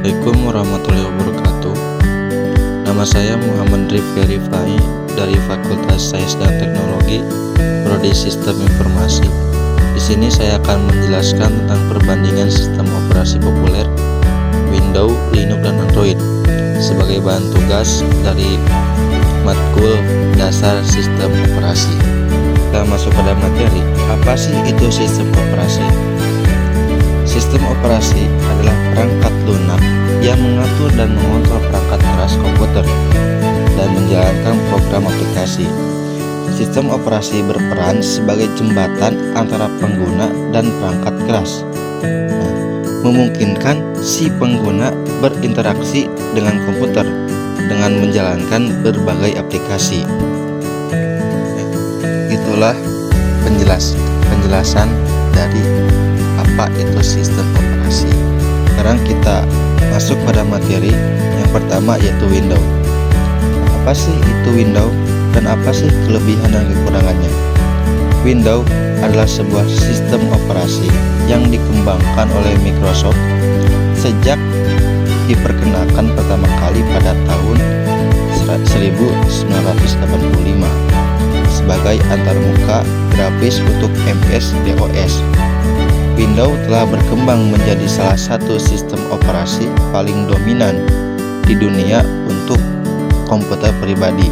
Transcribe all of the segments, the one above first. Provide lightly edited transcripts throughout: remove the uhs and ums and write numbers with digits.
Assalamualaikum warahmatullahi wabarakatuh. Nama saya Muhammad Rifki Rifai dari Fakultas Sains dan Teknologi, Prodi Sistem Informasi. Di sini saya akan menjelaskan tentang perbandingan sistem operasi populer Windows, Linux, dan Android sebagai bahan tugas dari matkul dasar sistem operasi. Kita masuk pada materi. Apa sih itu sistem operasi? Sistem operasi adalah perangkat lunak yang mengatur dan mengontrol perangkat keras komputer dan menjalankan program aplikasi. Sistem operasi berperan sebagai jembatan antara pengguna dan perangkat keras, memungkinkan si pengguna berinteraksi dengan komputer dengan menjalankan berbagai aplikasi. Itulah penjelasan dari apa itu sistem operasi. Sekarang kita masuk pada materi. Yang pertama yaitu Windows. Apa sih itu Windows dan apa sih kelebihan dan kekurangannya? Windows adalah sebuah sistem operasi yang dikembangkan oleh Microsoft sejak diperkenalkan pertama kali pada tahun 1985 sebagai antarmuka grafis untuk MS-DOS. Windows telah berkembang menjadi salah satu sistem operasi paling dominan di dunia untuk komputer pribadi.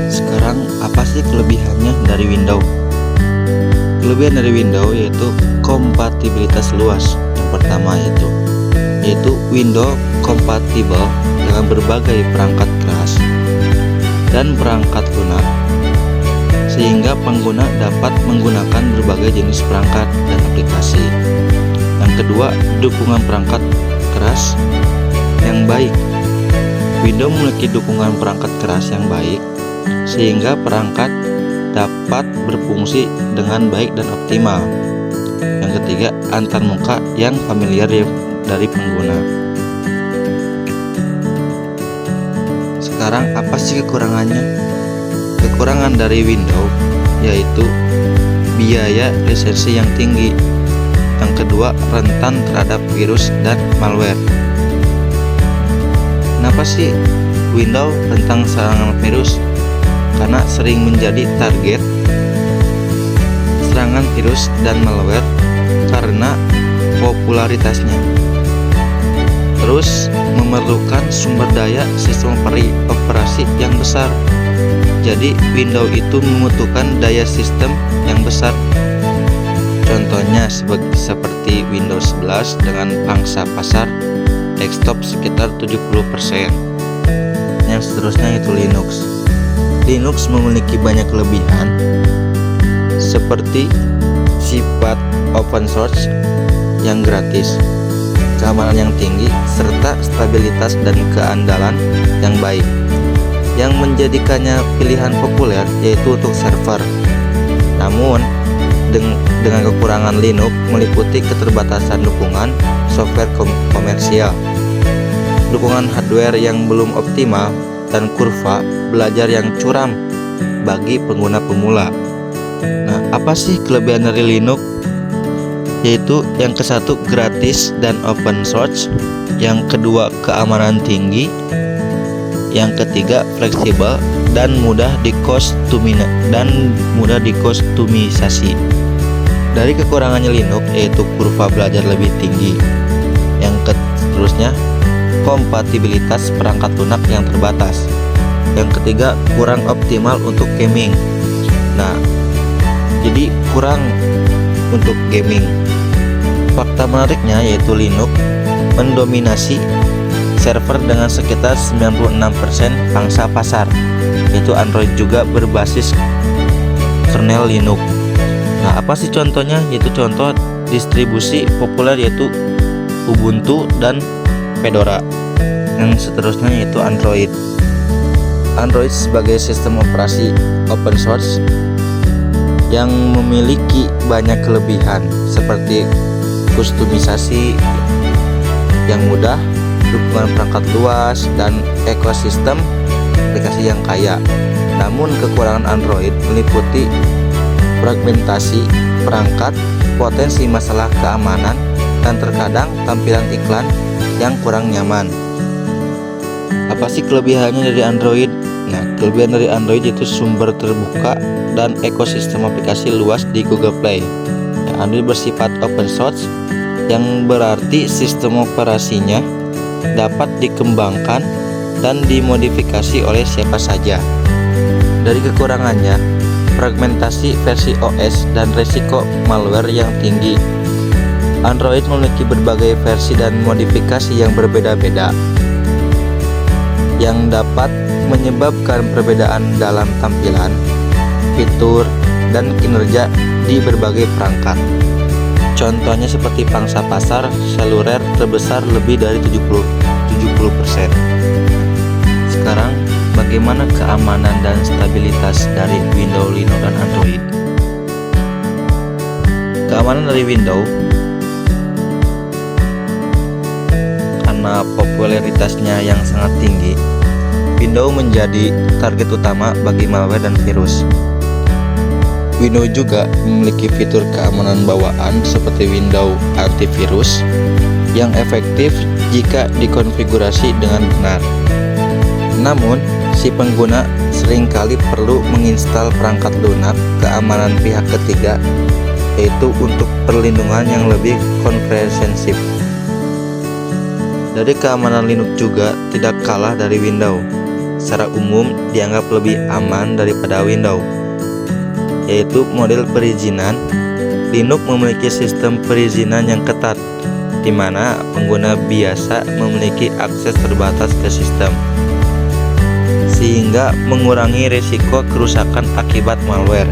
Sekarang apa sih kelebihannya dari Windows? Kelebihan dari Windows yaitu kompatibilitas luas. Yang pertama yaitu Windows kompatibel dengan berbagai perangkat keras dan perangkat lunak, sehingga pengguna dapat menggunakan berbagai jenis perangkat dan aplikasi. Yang kedua, dukungan perangkat keras yang baik. Windows memiliki dukungan perangkat keras yang baik, sehingga perangkat dapat berfungsi dengan baik dan optimal. Yang ketiga, antarmuka yang familiar dari pengguna. Sekarang apa sih kekurangannya? Kekurangan dari Windows yaitu biaya lisensi yang tinggi. Yang kedua, rentan terhadap virus dan malware. Kenapa sih Windows rentan serangan virus? Karena sering menjadi target serangan virus dan malware karena popularitasnya. Terus memerlukan sumber daya sistem operasi yang besar. Jadi Windows itu membutuhkan daya sistem yang besar. Contohnya seperti Windows 11 dengan pangsa pasar desktop sekitar 70%. Yang seterusnya itu Linux. Linux memiliki banyak kelebihan seperti sifat open source yang gratis, keamanan yang tinggi, serta stabilitas dan keandalan yang baik. Yang menjadikannya pilihan populer yaitu untuk server. Namun dengan kekurangan Linux meliputi keterbatasan dukungan software komersial, dukungan hardware yang belum optimal, dan kurva belajar yang curam bagi pengguna pemula. Nah, apa sih kelebihan dari Linux? Yaitu yang ke satu, gratis dan open source. Yang kedua, keamanan tinggi. Yang ketiga, fleksibel dan mudah dikustomisasi. Dari kekurangannya Linux yaitu kurva belajar lebih tinggi. Yang seterusnya, kompatibilitas perangkat lunak yang terbatas. Yang ketiga, kurang optimal untuk gaming. Nah, jadi kurang untuk gaming. Fakta menariknya yaitu Linux mendominasi server dengan sekitar 96% pangsa pasar, yaitu Android juga berbasis kernel Linux. Nah, apa sih contohnya? Yaitu contoh distribusi populer yaitu Ubuntu dan Fedora. Yang seterusnya yaitu Android. Android sebagai sistem operasi open source yang memiliki banyak kelebihan seperti kustomisasi yang mudah, dukungan perangkat luas, dan ekosistem aplikasi yang kaya. Namun kekurangan Android meliputi fragmentasi perangkat, potensi masalah keamanan, dan terkadang tampilan iklan yang kurang nyaman. Apa sih kelebihannya dari Android? Nah, kelebihan dari Android itu sumber terbuka dan ekosistem aplikasi luas di Google Play. Nah, Android bersifat open source, yang berarti sistem operasinya dapat dikembangkan dan dimodifikasi oleh siapa saja. Dari kekurangannya, fragmentasi versi OS dan resiko malware yang tinggi. Android memiliki berbagai versi dan modifikasi yang berbeda-beda, yang dapat menyebabkan perbedaan dalam tampilan, fitur, dan kinerja di berbagai perangkat. Contohnya seperti pangsa pasar seluler terbesar lebih dari 70%. Sekarang, bagaimana keamanan dan stabilitas dari Windows, Linux, dan Android? Keamanan dari Windows, karena popularitasnya yang sangat tinggi, Windows menjadi target utama bagi malware dan virus. Windows juga memiliki fitur keamanan bawaan seperti Windows Antivirus yang efektif jika dikonfigurasi dengan benar. Namun, si pengguna seringkali perlu menginstal perangkat lunak keamanan pihak ketiga, yaitu untuk perlindungan yang lebih komprehensif. Dari keamanan Linux juga tidak kalah dari Windows. Secara umum dianggap lebih aman daripada Windows, yaitu model perizinan. Linux memiliki sistem perizinan yang ketat, di mana pengguna biasa memiliki akses terbatas ke sistem, sehingga mengurangi risiko kerusakan akibat malware.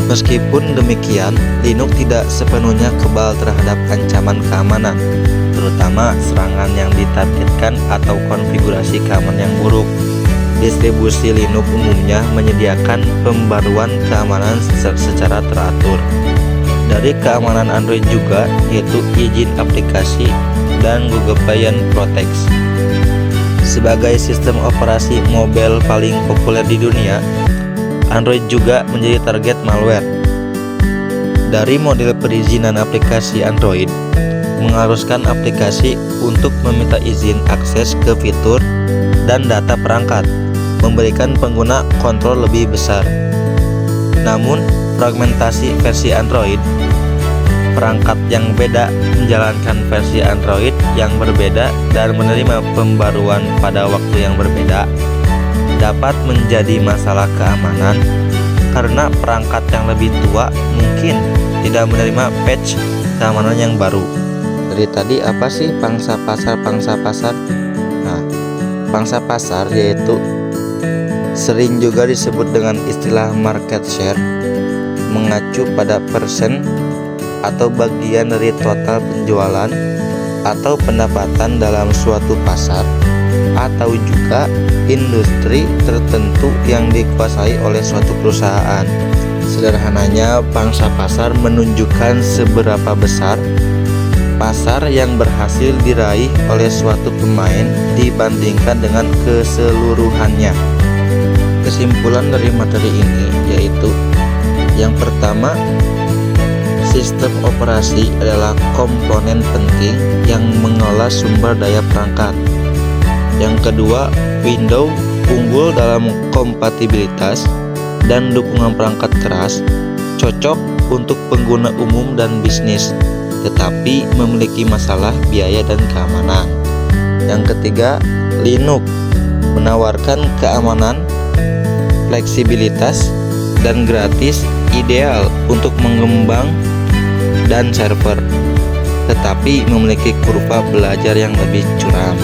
Meskipun demikian, Linux tidak sepenuhnya kebal terhadap ancaman keamanan, terutama serangan yang ditargetkan atau konfigurasi keamanan yang buruk. Distribusi Linux umumnya menyediakan pembaruan keamanan secara teratur. Dari keamanan Android juga, yaitu izin aplikasi dan Google Play Protect. Sebagai sistem operasi mobile paling populer di dunia, Android juga menjadi target malware. Dari model perizinan aplikasi Android, mengharuskan aplikasi untuk meminta izin akses ke fitur dan data perangkat, memberikan pengguna kontrol lebih besar. Namun, fragmentasi versi Android, perangkat yang beda menjalankan versi Android yang berbeda dan menerima pembaruan pada waktu yang berbeda, dapat menjadi masalah keamanan karena perangkat yang lebih tua mungkin tidak menerima patch keamanan yang baru. Dari tadi apa sih pangsa pasar? Nah, pangsa pasar yaitu sering juga disebut dengan istilah market share, mengacu pada persen atau bagian dari total penjualan atau pendapatan dalam suatu pasar, atau juga industri tertentu yang dikuasai oleh suatu perusahaan. Sederhananya, pangsa pasar menunjukkan seberapa besar pasar yang berhasil diraih oleh suatu pemain dibandingkan dengan keseluruhannya. Kesimpulan dari materi ini yaitu, yang pertama, sistem operasi adalah komponen penting yang mengolah sumber daya perangkat. Yang kedua, Windows unggul dalam kompatibilitas dan dukungan perangkat keras, cocok untuk pengguna umum dan bisnis, tetapi memiliki masalah biaya dan keamanan. Yang ketiga, Linux menawarkan keamanan, fleksibilitas, dan gratis, ideal untuk mengembang dan server, tetapi memiliki kurva belajar yang lebih curam.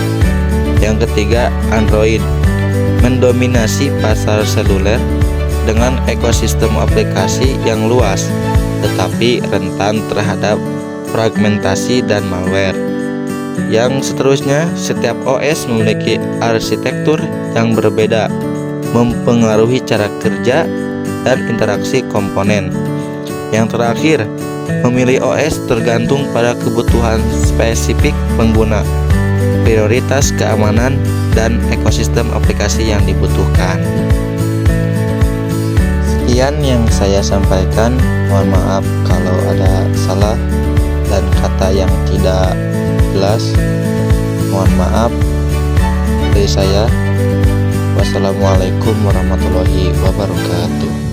Yang ketiga, Android mendominasi pasar seluler dengan ekosistem aplikasi yang luas, tetapi rentan terhadap fragmentasi dan malware. Yang seterusnya, setiap OS memiliki arsitektur yang berbeda, mempengaruhi cara kerja dan interaksi komponen. Yang terakhir, memilih OS tergantung pada kebutuhan spesifik pengguna, prioritas keamanan, dan ekosistem aplikasi yang dibutuhkan. Sekian yang saya sampaikan. Mohon maaf kalau ada salah dan kata yang tidak jelas. Mohon maaf dari saya. Wassalamualaikum warahmatullahi wabarakatuh.